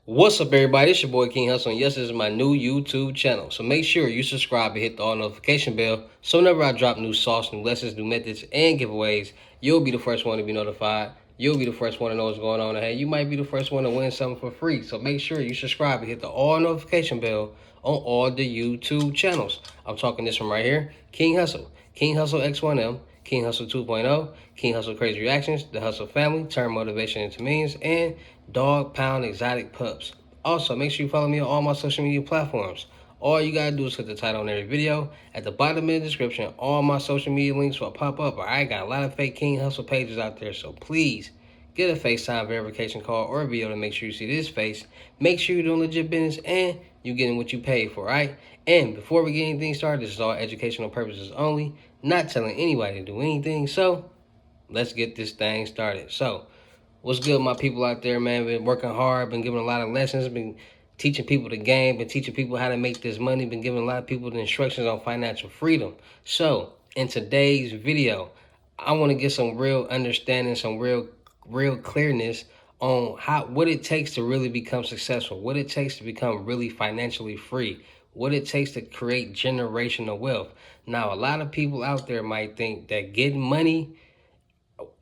What's up, everybody? It's your boy King Hustle, and yes, this is my new YouTube channel. So make sure you subscribe and hit the all notification bell so whenever I drop new sauce, new lessons, new methods, and giveaways, you'll be the first one to be notified. You'll be the first one to know what's going on. And hey, you might be the first one to win something for free. So make sure you subscribe and hit the all notification bell on all the YouTube channels. I'm talking this one right here, King Hustle, King Hustle X1M, King Hustle 2.0, King Hustle Crazy Reactions, The Hustle Family, Turn Motivation into Means, and Dog Pound Exotic Pups. Also, make sure you follow me on all my social media platforms. All you gotta do is click the title on every video. At the bottom of the description, all my social media links will pop up. I got a lot of fake King Hustle pages out there, so please get a FaceTime verification call or a video to make sure you see this face. Make sure you're doing legit business and you're getting what you paid for, right? And before we get anything started, this is all educational purposes only, not telling anybody to do anything. So let's get this thing started. So what's good, my people out there, man? Been working hard, been giving a lot of lessons, been teaching people the game, been teaching people how to make this money, been giving a lot of people the instructions on financial freedom. So in today's video, I want to get some real understanding, some real clearness on what it takes to really become successful, what it takes to become really financially free, what it takes to create generational wealth. Now, a lot of people out there might think that getting money,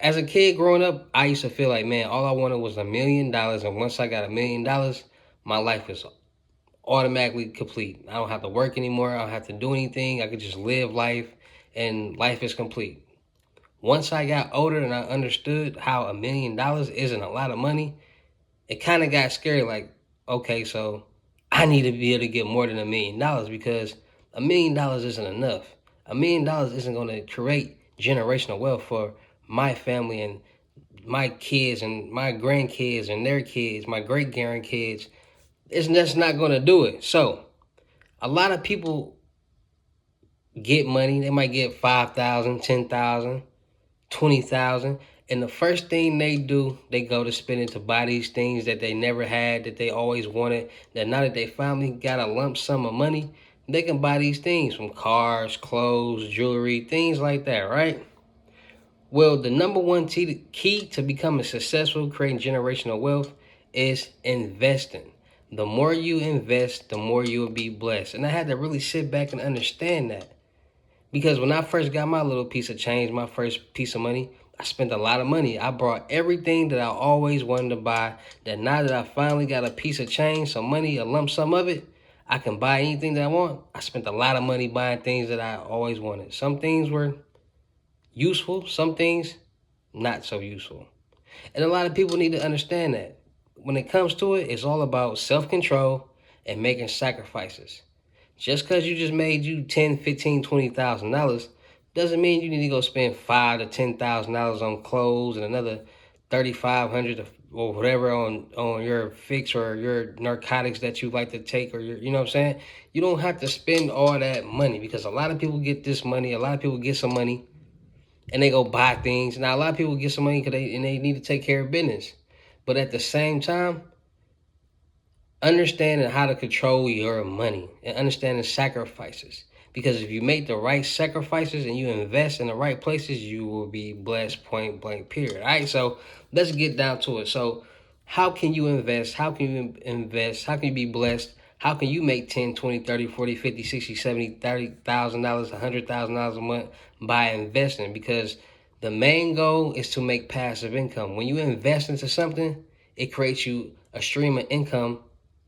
as a kid growing up, I used to feel like, man, all I wanted was $1 million. And once I got $1 million, my life was automatically complete. I don't have to work anymore. I don't have to do anything. I could just live life and life is complete. Once I got older and I understood how $1 million isn't a lot of money, it kind of got scary. Like, okay, so I need to be able to get more than $1 million because $1 million isn't enough. $1 million isn't going to create generational wealth for my family and my kids and my grandkids and their kids, my great grandkids. It's just not going to do it. So a lot of people get money. They might get 5,000, 10,000, 20,000, and the first thing they do, they go to spend it to buy these things that they never had, that they always wanted, that now that they finally got a lump sum of money, they can buy these things from cars, clothes, jewelry, things like that, right? Well, the number one key to becoming successful, creating generational wealth, is investing. The more you invest, the more you will be blessed. And I had to really sit back and understand that. Because when I first got my little piece of change, my first piece of money, I spent a lot of money. I bought everything that I always wanted to buy. That now that I finally got a piece of change, some money, a lump sum of it, I can buy anything that I want. I spent a lot of money buying things that I always wanted. Some things were useful, some things not so useful. And a lot of people need to understand that. When it comes to it, it's all about self-control and making sacrifices. Just because you just made you $10, $15, $20,000 doesn't mean you need to go spend $5,000 to $10,000 on clothes and another $3,500 or whatever on your fix or your narcotics that you like to take, or your, you know what I'm saying? You don't have to spend all that money, because a lot of people get this money, a lot of people get some money and they go buy things. Now, a lot of people get some money because they need to take care of business. But at the same time, understanding how to control your money and understanding sacrifices. Because if you make the right sacrifices and you invest in the right places, you will be blessed, point blank, period. All right, so let's get down to it. So how can you invest? How can you invest? How can you be blessed? How can you make 10, 20, 30, 40, 50, 60, 70, $30,000, $100,000 a month by investing? Because the main goal is to make passive income. When you invest into something, it creates you a stream of income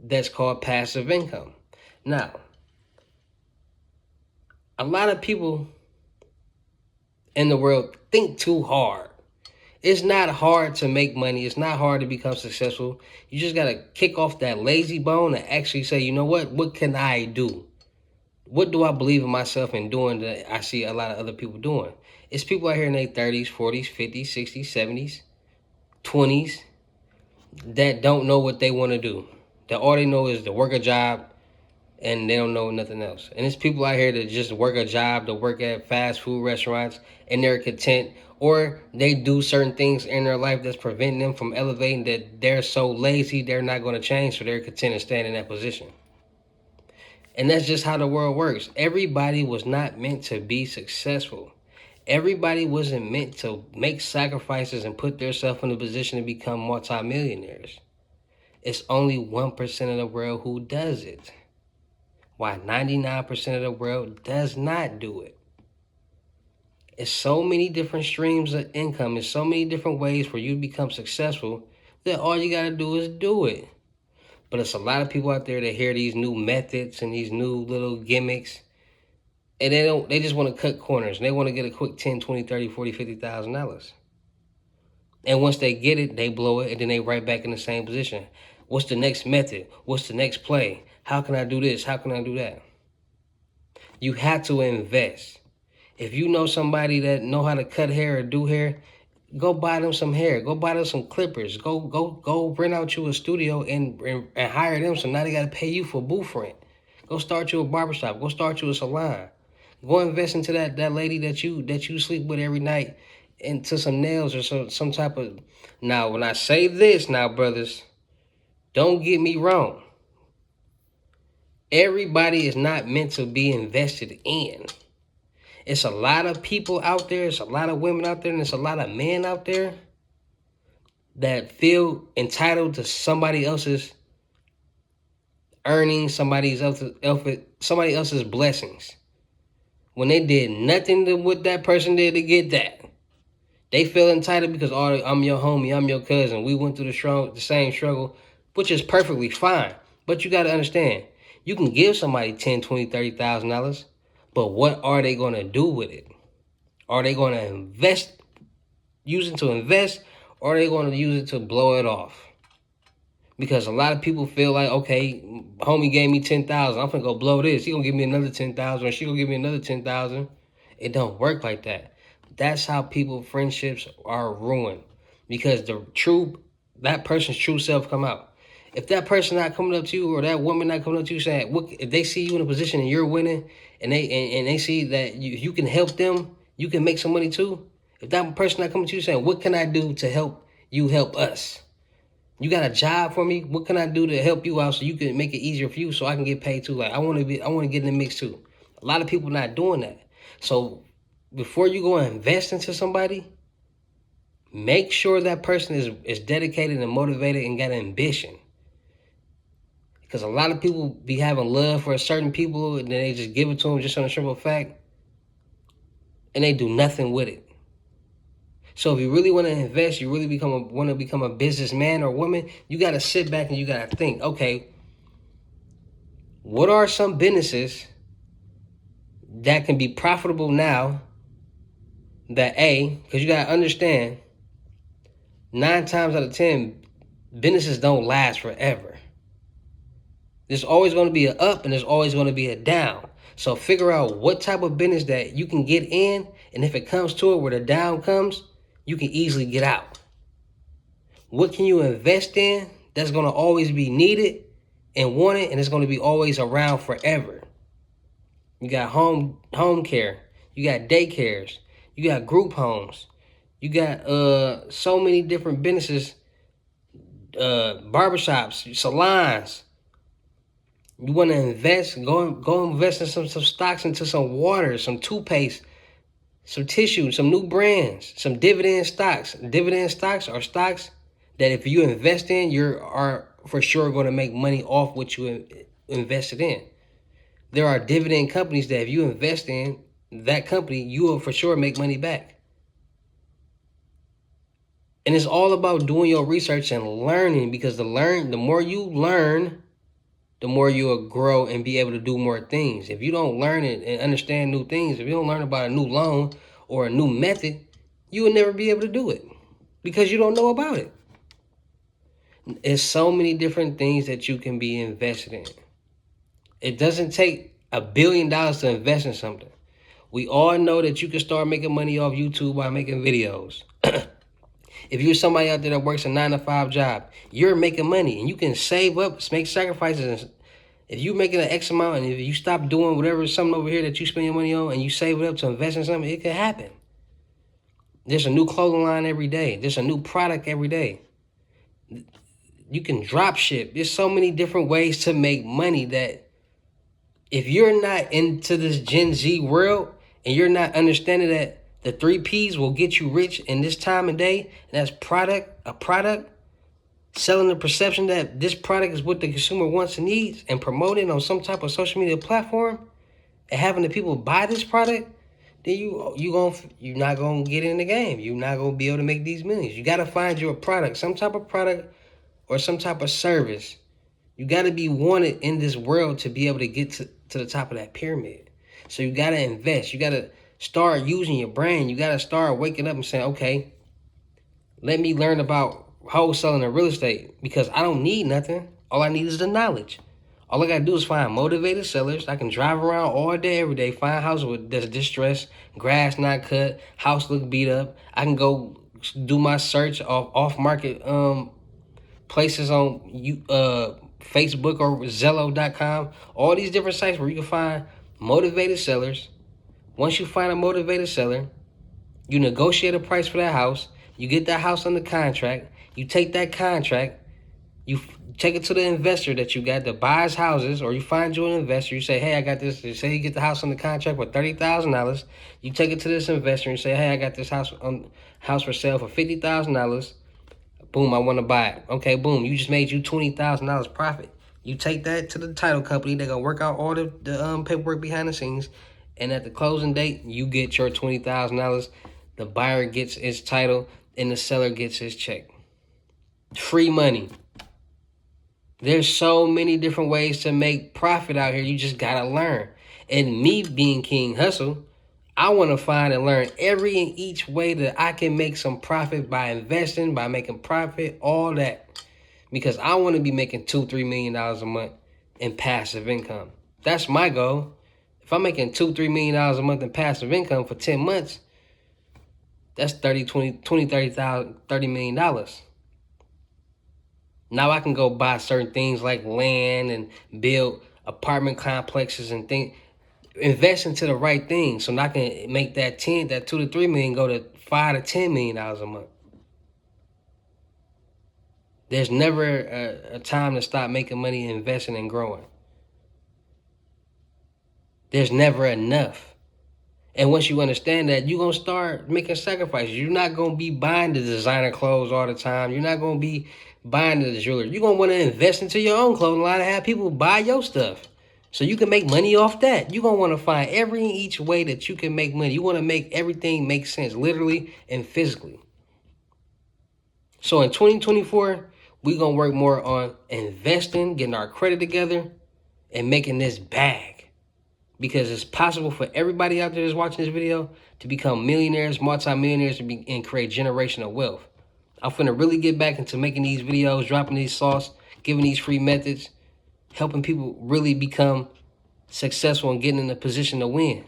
that's called passive income. Now, a lot of people in the world think too hard. It's not hard to make money. It's not hard to become successful. You just got to kick off that lazy bone and actually say, you know what? What can I do? What do I believe in myself in doing that I see a lot of other people doing? It's people out here in their 30s, 40s, 50s, 60s, 70s, 20s that don't know what they want to do. That all they know is to work a job and they don't know nothing else. And it's people out here that just work a job, to work at fast food restaurants, and they're content, or they do certain things in their life that's preventing them from elevating, that they're so lazy they're not going to change, so they're content to stand in that position. And that's just how the world works. Everybody was not meant to be successful. Everybody wasn't meant to make sacrifices and put themselves in a position to become multimillionaires. It's only 1% of the world who does it. Why 99% of the world does not do it. It's so many different streams of income. It's so many different ways for you to become successful that all you gotta do is do it. But it's a lot of people out there that hear these new methods and these new little gimmicks, and they just want to cut corners, and they want to get a quick 10, 20, 30, 40, $50,000. And once they get it, they blow it, and then they right back in the same position. What's the next method? What's the next play? How can I do this? How can I do that? You have to invest. If you know somebody that know how to cut hair or do hair, go buy them some hair. Go buy them some clippers. Go rent out you a studio and hire them. So now they got to pay you for booth rent. Go start you a barbershop. Go start you a salon. Go invest into that lady that you sleep with every night, into some nails or some type of. Now, when I say this, now brothers, don't get me wrong. Everybody is not meant to be invested in. It's a lot of people out there, it's a lot of women out there, and it's a lot of men out there that feel entitled to somebody else's earnings, somebody else's blessings, when they did nothing to what that person did to get that. They feel entitled because, oh, I'm your homie, I'm your cousin. We went through the same struggle, which is perfectly fine. But you got to understand, you can give somebody $10, $20, $30,000, but what are they going to do with it? Are they going to use it to invest, or are they going to use it to blow it off? Because a lot of people feel like, okay, homie gave me 10,000, I'm finna go blow this. He gonna give me another 10,000, or she gonna give me another 10,000. It don't work like that. That's how friendships are ruined, because that person's true self come out. If that person not coming up to you, or that woman not coming up to you saying, if they see you in a position and you're winning, and they see that you can help them, you can make some money too. If that person not coming to you saying, what can I do to help you help us? You got a job for me? What can I do to help you out so you can make it easier for you so I can get paid too? Like, I want to get in the mix too. A lot of people not doing that. So before you go and invest into somebody, make sure that person is dedicated and motivated and got ambition. Because a lot of people be having love for certain people, and then they just give it to them just on a simple fact, and they do nothing with it. So if you really want to invest, you really want to become a businessman or woman, you got to sit back and you got to think, okay, what are some businesses that can be profitable now that because you got to understand, 9 times out of 10, businesses don't last forever. There's always going to be an up and there's always going to be a down. So figure out what type of business that you can get in, and if it comes to it where the down comes, you can easily get out. What can you invest in that's going to always be needed and wanted, and it's going to be always around forever? You got home care, you got daycares, you got group homes, you got so many different businesses, barbershops, salons. You want to invest? Go invest in some stocks, into some water, some toothpaste, some tissue, some new brands, some dividend stocks. Dividend stocks are stocks that if you invest in, you are for sure going to make money off what you invested in. There are dividend companies that if you invest in that company, you will for sure make money back. And it's all about doing your research and learning, because the more you learn, the more you'll grow and be able to do more things. If you don't learn it and understand new things, if you don't learn about a new loan or a new method, you will never be able to do it because you don't know about it. There's so many different things that you can be invested in. It doesn't take $1 billion to invest in something. We all know that you can start making money off YouTube by making videos. If you're somebody out there that works a 9-to-5 job, you're making money and you can save up, make sacrifices. If you're making an X amount and if you stop doing something over here that you spend your money on and you save it up to invest in something, it could happen. There's a new clothing line every day. There's a new product every day. You can drop ship. There's so many different ways to make money that if you're not into this Gen Z world and you're not understanding that the 3 Ps will get you rich in this time and day, and that's a product, selling the perception that this product is what the consumer wants and needs, and promoting on some type of social media platform, and having the people buy this product, then you're not gonna get in the game. You're not gonna be able to make these millions. You gotta find you a product, some type of product or some type of service. You gotta be wanted in this world to be able to get to the top of that pyramid. So you gotta invest. You gotta start using your brain. You gotta start waking up and saying, okay, let me learn about wholesaling and real estate, because I don't need nothing. All I need is the knowledge. All I gotta do is find motivated sellers. I can drive around all day, every day, find houses that's distressed, grass not cut, house look beat up. I can go do my search off market places on Facebook or Zillow.com. All these different sites where you can find motivated sellers. Once you find a motivated seller, you negotiate a price for that house. You get that house under contract. You take that contract. You take it to the investor that you got that buys houses, or you find you an investor. You say, hey, I got this. You say you get the house under contract for $30,000. You take it to this investor and say, hey, I got this house for sale for $50,000. Boom, I want to buy it. Okay, boom, you just made you $20,000 profit. You take that to the title company. They're going to work out all the paperwork behind the scenes. And at the closing date, you get your $20,000. The buyer gets his title and the seller gets his check. Free money. There's so many different ways to make profit out here. You just got to learn. And me being King Hustle, I want to find and learn every and each way that I can make some profit by investing, by making profit, all that. Because I want to be making $2-3 million a month in passive income. That's my goal. If I'm making $2-3 million a month in passive income for 10 months, that's $30 million. Now I can go buy certain things like land and build apartment complexes and things. Invest into the right thing, so now I can make that $2 to $3 million go to $5 to $10 million a month. There's never a time to stop making money, investing, and growing. There's never enough. And once you understand that, you're going to start making sacrifices. You're not going to be buying the designer clothes all the time. You're not going to be buying the jewelry. You're going to want to invest into your own clothing line and have people buy your stuff, so you can make money off that. You're going to want to find every and each way that you can make money. You want to make everything make sense, literally and physically. So in 2024, we're going to work more on investing, getting our credit together, and making this bag. Because it's possible for everybody out there that's watching this video to become millionaires, multi-millionaires, and create generational wealth. I'm finna really get back into making these videos, dropping these sauce, giving these free methods, helping people really become successful and getting in a position to win.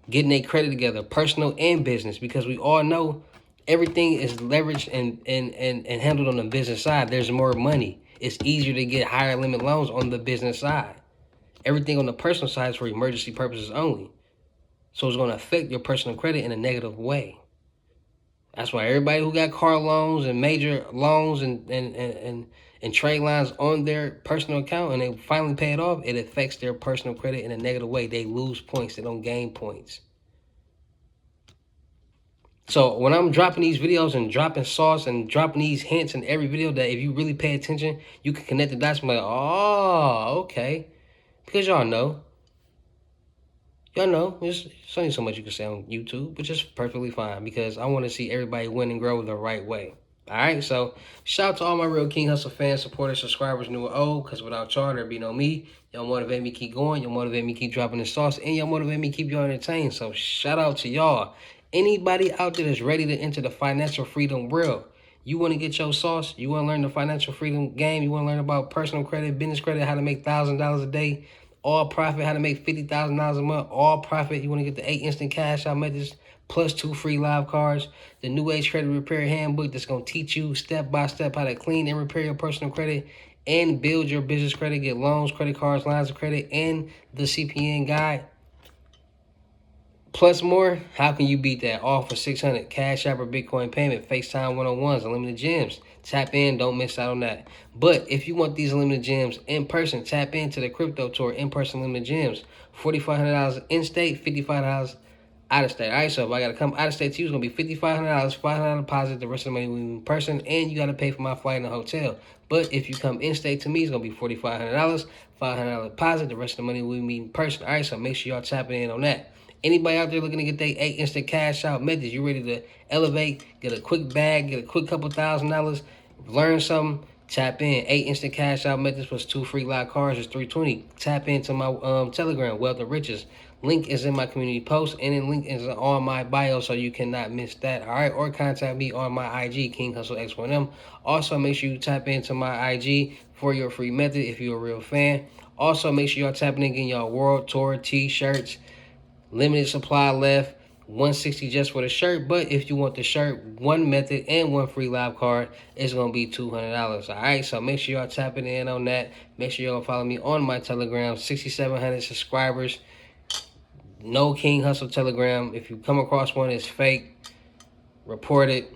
Getting their credit together, personal and business, because we all know everything is leveraged and handled on the business side. There's more money. It's easier to get higher limit loans on the business side. Everything on the personal side is for emergency purposes only. So it's going to affect your personal credit in a negative way. That's why everybody who got car loans and major loans and trade lines on their personal account and they finally pay it off, it affects their personal credit in a negative way. They lose points. They don't gain points. So when I'm dropping these videos and dropping sauce and dropping these hints in every video, that if you really pay attention, you can connect the dots and be like, oh, okay. Because y'all know, there's only so much you can say on YouTube, which is perfectly fine, because I want to see everybody win and grow the right way. All right, so shout out to all my real King Hustle fans, supporters, subscribers, new or old, because without y'all, there'd be no me. Y'all motivate me keep going. Y'all motivate me keep dropping the sauce, and y'all motivate me keep y'all entertained. So shout out to y'all. Anybody out there that's ready to enter the financial freedom world, you want to get your sauce, you want to learn the financial freedom game, you want to learn about personal credit, business credit, how to make $1,000 a day, all profit, how to make $50,000 a month, all profit. You want to get the 8 instant cash out methods, plus 2 free live cards, the New Age Credit Repair Handbook that's going to teach you step by step how to clean and repair your personal credit and build your business credit, get loans, credit cards, lines of credit, and the CPN guide. Plus more. How can you beat that? All for $600. Cashapp or Bitcoin payment. FaceTime 101s. Unlimited gems. Tap in. Don't miss out on that. But if you want these unlimited gems in person, tap into the Crypto Tour in-person unlimited gems. $4,500 in-state, $55 out of state. All right, so if I gotta come out of state to you, it's gonna be $5,500, $500 deposit, the rest of the money in person, and you gotta pay for my flight and the hotel. But if you come in state to me, it's gonna be $4,500, $500 deposit, the rest of the money we meet in person. All right, so make sure y'all tapping in on that. Anybody out there looking to get their 8 instant cash out methods, you ready to elevate, get a quick bag, get a quick couple $1,000, learn something, tap in. 8 instant cash out methods plus 2 free live cards is $320. Tap into my Telegram, Wealth of Riches. Link is in my community post, and then link is on my bio, so you cannot miss that. All right, or contact me on my IG, King Hustle X1M. Also, make sure you tap into my IG for your free method if you're a real fan. Also, make sure y'all tapping in, getting y'all World Tour T-shirts. Limited supply left. 160 just for the shirt, but if you want the shirt, 1 method and 1 free live card, it's gonna be $200. All right, so make sure y'all tapping in on that. Make sure y'all follow me on my Telegram. 6,700 subscribers. No King Hustle Telegram. If you come across one, it's fake. Report it.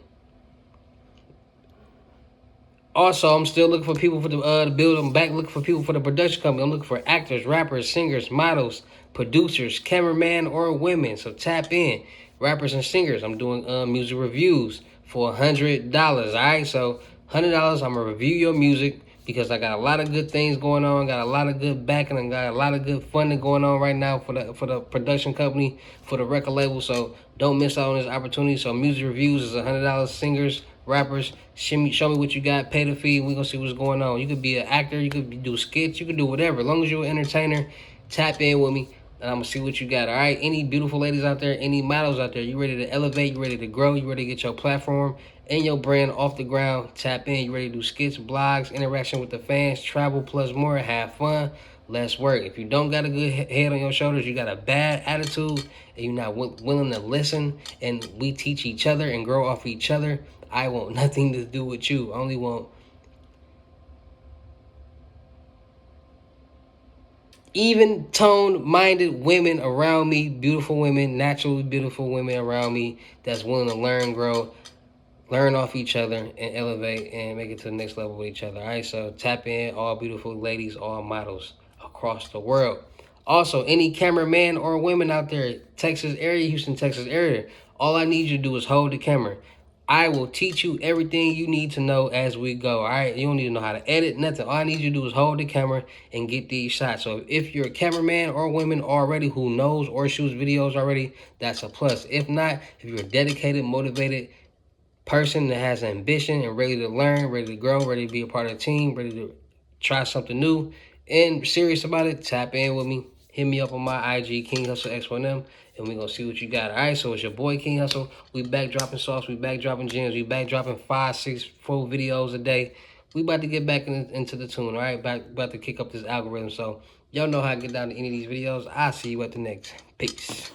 Also, I'm still looking for people for the build. I'm back looking for people for the production company. I'm looking for actors, rappers, singers, models, producers, cameraman, or women. So tap in. Rappers and singers. I'm doing music reviews for $100. All right, so $100. I'm gonna review your music because I got a lot of good things going on. Got a lot of good backing and got a lot of good funding going on right now for the production company, for the record label. So don't miss out on this opportunity. So music reviews is $100. Singers, rappers, show me what you got, pay the fee, and we're gonna see what's going on. You could be an actor, you could do skits, you could do whatever. As long as you're an entertainer, tap in with me, and I'm gonna see what you got. All right, any beautiful ladies out there, any models out there, you ready to elevate, you ready to grow, you ready to get your platform and your brand off the ground, tap in. You ready to do skits, blogs, interaction with the fans, travel plus more, have fun, less work. If you don't got a good head on your shoulders, you got a bad attitude, and you're not willing to listen, and we teach each other and grow off each other, I want nothing to do with you. I only want even toned minded women around me, beautiful women, naturally beautiful women around me that's willing to learn, grow, learn off each other, and elevate and make it to the next level with each other. All right, so tap in, all beautiful ladies, all models across the world. Also, any cameraman or women out there, Texas area, Houston, Texas area, all I need you to do is hold the camera. I will teach you everything you need to know as we go. All right, you don't need to know how to edit, nothing. All I need you to do is hold the camera and get these shots. So if you're a cameraman or woman already who knows or shoots videos already, that's a plus. If not, if you're a dedicated, motivated person that has ambition and ready to learn, ready to grow, ready to be a part of the team, ready to try something new, and serious about it, tap in with me. Hit me up on my IG, King Hustle X1M, and we're going to see what you got. All right, so it's your boy, King Hustle. We back dropping sauce. We back dropping gems. We back dropping 5, 6, 4 videos a day. We about to get back into the tune, all right? About to kick up this algorithm. So y'all know how to get down to any of these videos. I'll see you at the next. Peace.